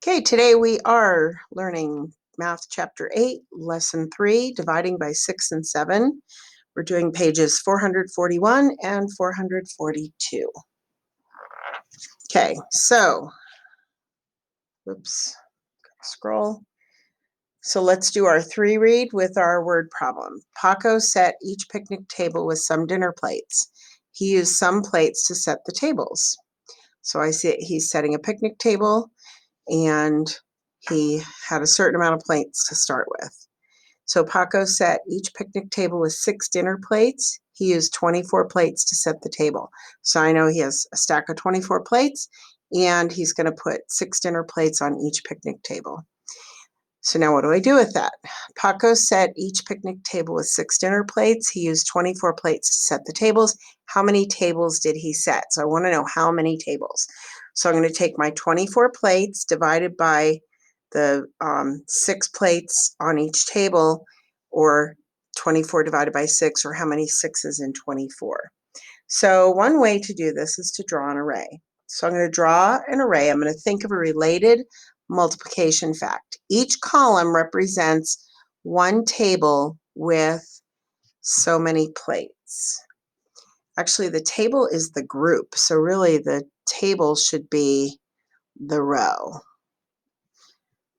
Okay, today we are learning Math Chapter 8, Lesson 3, dividing by 6 and 7. We're doing pages 441 and 442. Okay, so, scroll. So let's do our 3-read with our word problem. Paco set each picnic table with some dinner plates. He used some plates to set the tables. So I see he's setting a picnic table, and he had a certain amount of plates to start with. So Paco set each picnic table with 6 dinner plates. He used 24 plates to set the table. So I know he has a stack of 24 plates, and he's going to put 6 dinner plates on each picnic table. So now what do I do with that? Paco set each picnic table with 6 dinner plates. He used 24 plates to set the tables. How many tables did he set? So I want to know how many tables. So I'm going to take my 24 plates divided by the 6 plates on each table, or 24 divided by 6, or how many 6s in 24. So one way to do this is to draw an array. So I'm going to draw an array. I'm going to think of a related multiplication fact. Each column represents one table with so many plates. Actually, the table is the group, so really the table should be the row.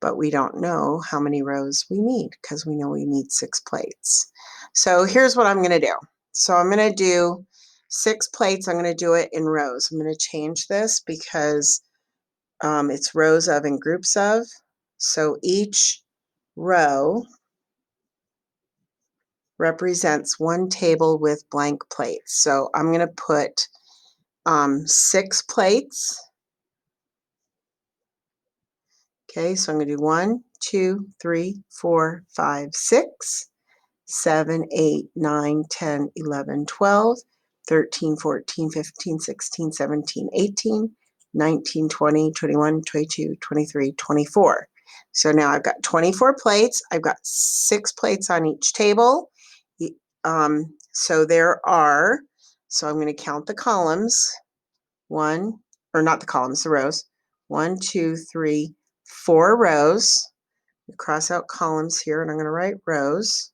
But we don't know how many rows we need because we know we need 6 plates. So here's what I'm going to do. So I'm going to do 6 plates. I'm going to do it in rows. I'm going to change this because it's rows of and groups of. So each row represents one table with blank plates. So I'm going to put 6 plates. Okay, so I'm going to do 1, 2, 3, 4, 5, 6, 7, 8, 9, 10, 11, 12, 13, 14, 15, 16, 17, 18, 19, 20, 21, 22, 23, 24. So now I've got 24 plates. I've got 6 plates on each table. So I'm going to count the columns. The rows. 1, 2, 3, 4 rows. Cross out columns here, and I'm going to write rows.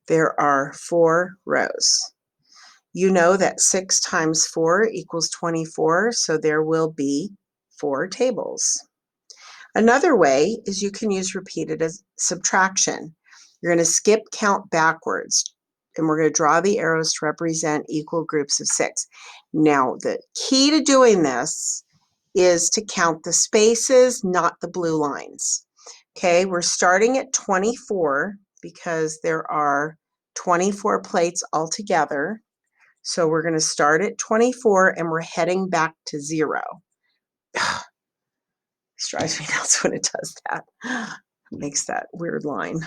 There are 4 rows. You know that 6 times 4 equals 24, so there will be 4 tables. Another way is you can use repeated as subtraction. You're going to skip count backwards, and we're going to draw the arrows to represent equal groups of 6. Now, the key to doing this is to count the spaces, not the blue lines. Okay, we're starting at 24 because there are 24 plates altogether. So we're going to start at 24 and we're heading back to 0. It drives me nuts when it does that. It makes that weird line.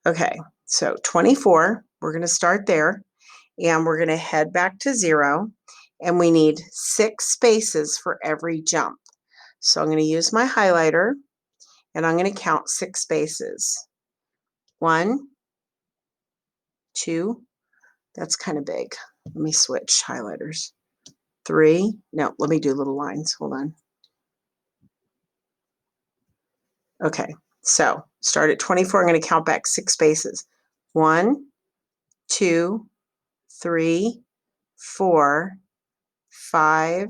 Okay, so 24, we're going to start there and we're going to head back to 0, and we need 6 spaces for every jump. So I'm going to use my highlighter and I'm going to count 6 spaces. 1, 2, that's kind of big. Let me switch highlighters. 3, no, let me do little lines. Hold on. Okay, so start at 24. I'm going to count back 6 spaces. 1, 2, 3, 4, 5,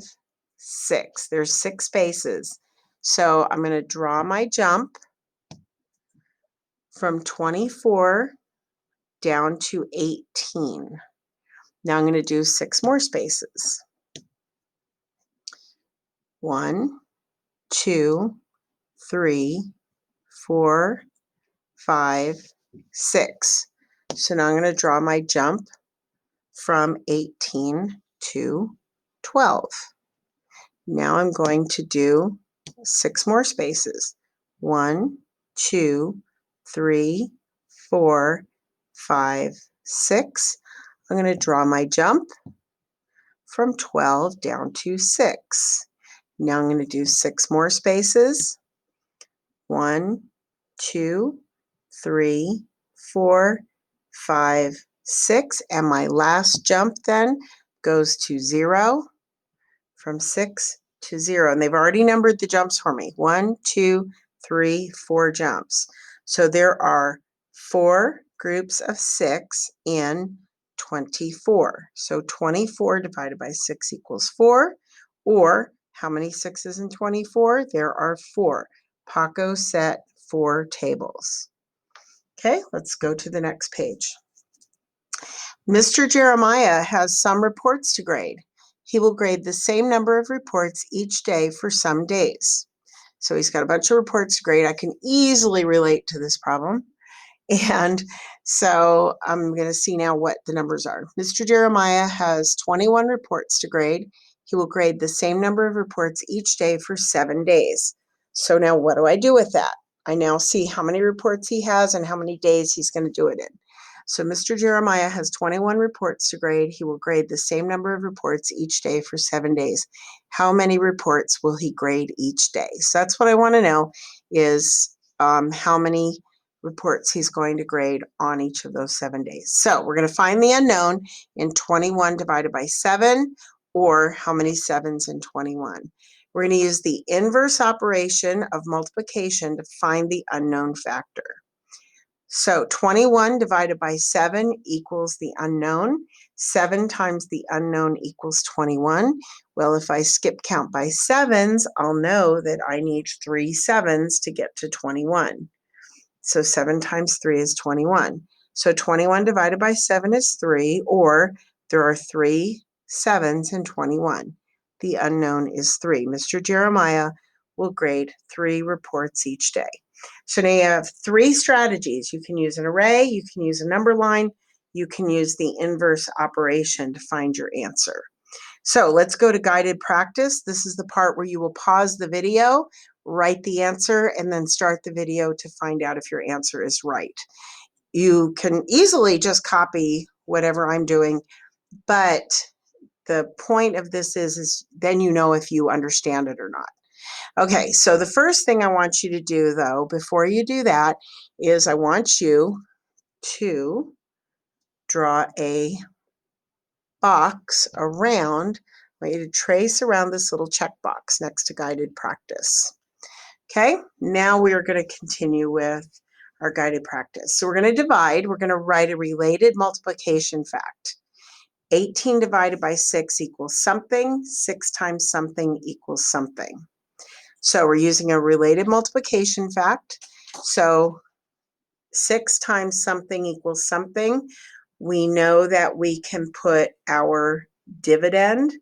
6. There's 6 spaces. So I'm going to draw my jump from 24 down to 18. Now I'm going to do 6 more spaces. 1, 2, 3, 4, 5, 6. So now I'm going to draw my jump from 18 to 12. Now I'm going to do 6 more spaces. 1, 2, 3, 4, 5, 6. I'm going to draw my jump from 12 down to 6. Now I'm going to do 6 more spaces. 1, 2, 3, 4, 5, 6. And my last jump then goes to 0, from 6 to 0. And they've already numbered the jumps for me. 1, 2, 3, 4 jumps. So there are 4 groups of 6 in 24. So 24 divided by 6 equals 4. Or how many 6s in 24? There are 4. Paco set 4 tables. Okay, let's go to the next page. Mr. Jeremiah has some reports to grade. He will grade the same number of reports each day for some days. So he's got a bunch of reports to grade. I can easily relate to this problem. And so I'm going to see now what the numbers are. Mr. Jeremiah has 21 reports to grade. He will grade the same number of reports each day for 7 days. So now what do I do with that? I now see how many reports he has and how many days he's going to do it in. So Mr. Jeremiah has 21 reports to grade. He will grade the same number of reports each day for 7 days. How many reports will he grade each day? So that's what I want to know is how many reports he's going to grade on each of those 7 days. So we're going to find the unknown in 21 divided by 7, or how many 7s in 21. We're going to use the inverse operation of multiplication to find the unknown factor. So 21 divided by 7 equals the unknown. 7 times the unknown equals 21. Well, if I skip count by 7s, I'll know that I need 3 7s to get to 21. So 7 times 3 is 21. So 21 divided by 7 is 3, or there are 3 7s in 21. The unknown is 3. Mr. Jeremiah will grade 3 reports each day. So now you have 3 strategies. You can use an array, you can use a number line, you can use the inverse operation to find your answer. So let's go to guided practice. This is the part where you will pause the video, write the answer, and then start the video to find out if your answer is right. You can easily just copy whatever I'm doing, but the point of this is then you know if you understand it or not. Okay, so the first thing I want you to do, though, before you do that, is I want you to draw a box around. I want you to trace around this little checkbox next to guided practice. Okay, now we are going to continue with our guided practice. So we're going to divide. We're going to write a related multiplication fact. 18 divided by 6 equals something. 6 times something equals something. So we're using a related multiplication fact. So 6 times something equals something. We know that we can put our dividend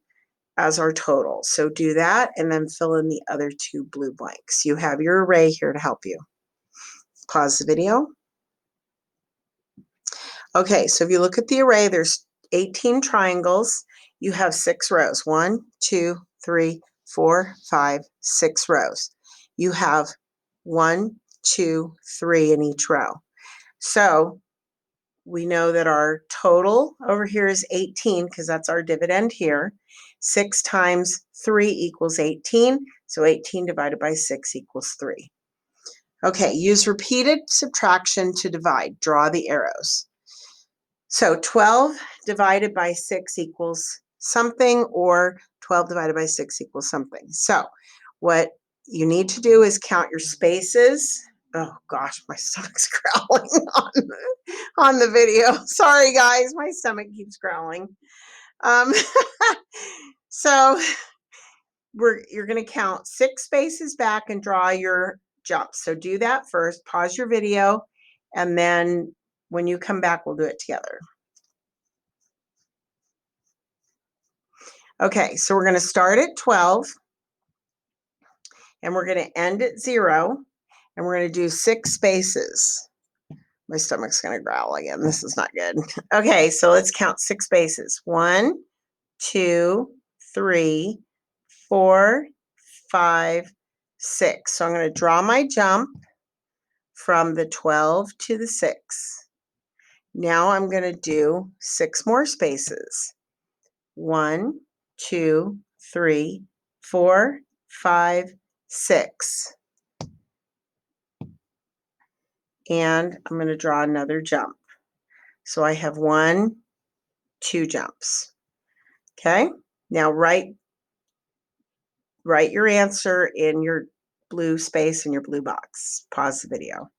as our total. So do that and then fill in the other 2 blue blanks. You have your array here to help you. Pause the video. Okay, so if you look at the array, there's 18 triangles. You have 6 rows. 1, 2, 3, 4, 5, 6 rows. You have 1, 2, 3 in each row. So we know that our total over here is 18 because that's our dividend here. 6 times 3 equals 18. So 18 divided by 6 equals 3. Okay, use repeated subtraction to divide. Draw the arrows. So 12 divided by 6 equals something, or 12 divided by 6 equals something. So what you need to do is count your spaces. Oh gosh, my stomach's growling on the video. Sorry guys, my stomach keeps growling. So you're going to count 6 spaces back and draw your jumps. So do that first, pause your video, and then when you come back, we'll do it together. Okay, so we're going to start at 12, and we're going to end at 0, and we're going to do 6 spaces. My stomach's going to growl again. This is not good. Okay, so let's count 6 spaces. 1, 2, 3, 4, 5, 6. So I'm going to draw my jump from the 12 to the 6. Now I'm going to do 6 more spaces. 1, 2, 3, 4, 5, 6. And I'm going to draw another jump. So I have 1, 2 jumps. Okay, now write write your answer in your blue space in your blue box. Pause the video.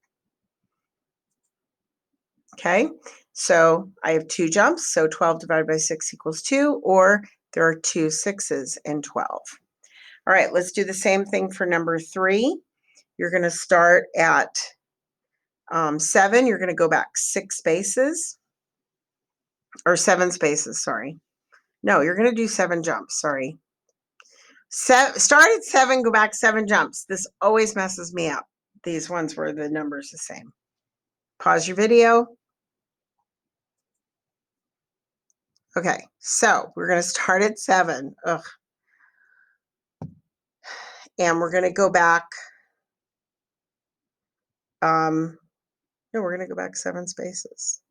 Okay, so I have 2 jumps, so 12 divided by 6 equals 2, or there are 2 6s in 12. All right, let's do the same thing for number 3. You're going to start at 7. You're going to go back 6 spaces, or 7 spaces, sorry. No, you're going to do 7 jumps, sorry. Start at 7, go back 7 jumps. This always messes me up, these ones where the number's the same. Pause your video. Okay, so we're going to start at 7. Ugh. And we're going to go back. No, we're going to go back 7 spaces.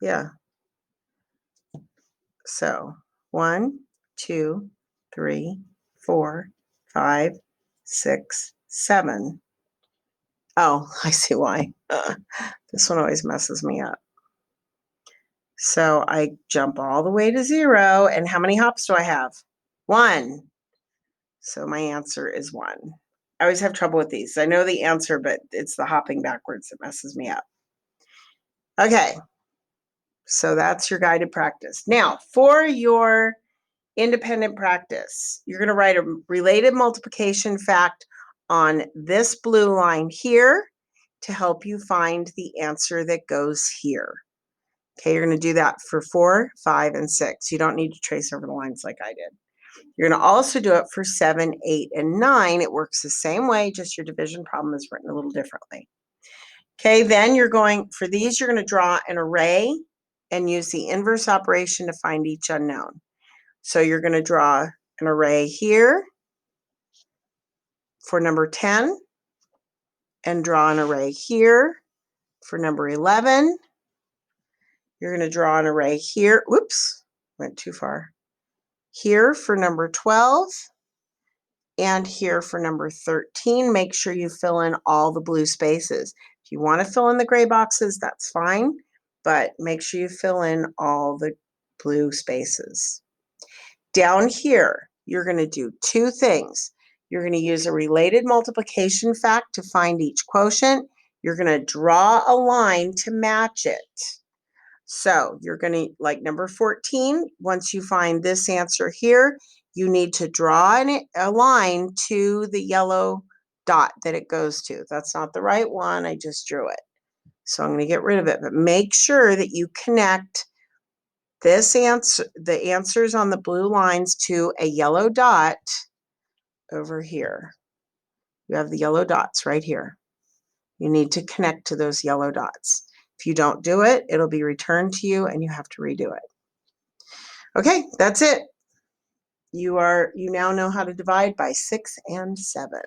Yeah. So 1, 2, 3, 4, 5, 6, 7. Oh, I see why. This one always messes me up. So I jump all the way to 0, and how many hops do I have? 1. So my answer is 1. I always have trouble with these. I know the answer, but it's the hopping backwards that messes me up. Okay, so that's your guided practice. Now, for your independent practice, you're going to write a related multiplication fact on this blue line here to help you find the answer that goes here. Okay, you're going to do that for 4, 5, and 6. You don't need to trace over the lines like I did. You're going to also do it for 7, 8, and 9. It works the same way, just your division problem is written a little differently. Okay, then you're going, for these, you're going to draw an array and use the inverse operation to find each unknown. So you're going to draw an array here for number 10 and draw an array here for number 11. You're going to draw an array here. Whoops, went too far. Here for number 12 and here for number 13. Make sure you fill in all the blue spaces. If you want to fill in the gray boxes, that's fine, but make sure you fill in all the blue spaces. Down here, you're going to do 2 things. You're going to use a related multiplication fact to find each quotient. You're going to draw a line to match it. So you're going to, like number 14, once you find this answer here, you need to draw a line to the yellow dot that it goes to. That's not the right one. I just drew it. So I'm going to get rid of it. But make sure that you connect this answer, the answers on the blue lines, to a yellow dot over here. You have the yellow dots right here. You need to connect to those yellow dots. If you don't do it, it'll be returned to you and you have to redo it. Okay, that's it. You now know how to divide by 6 and 7.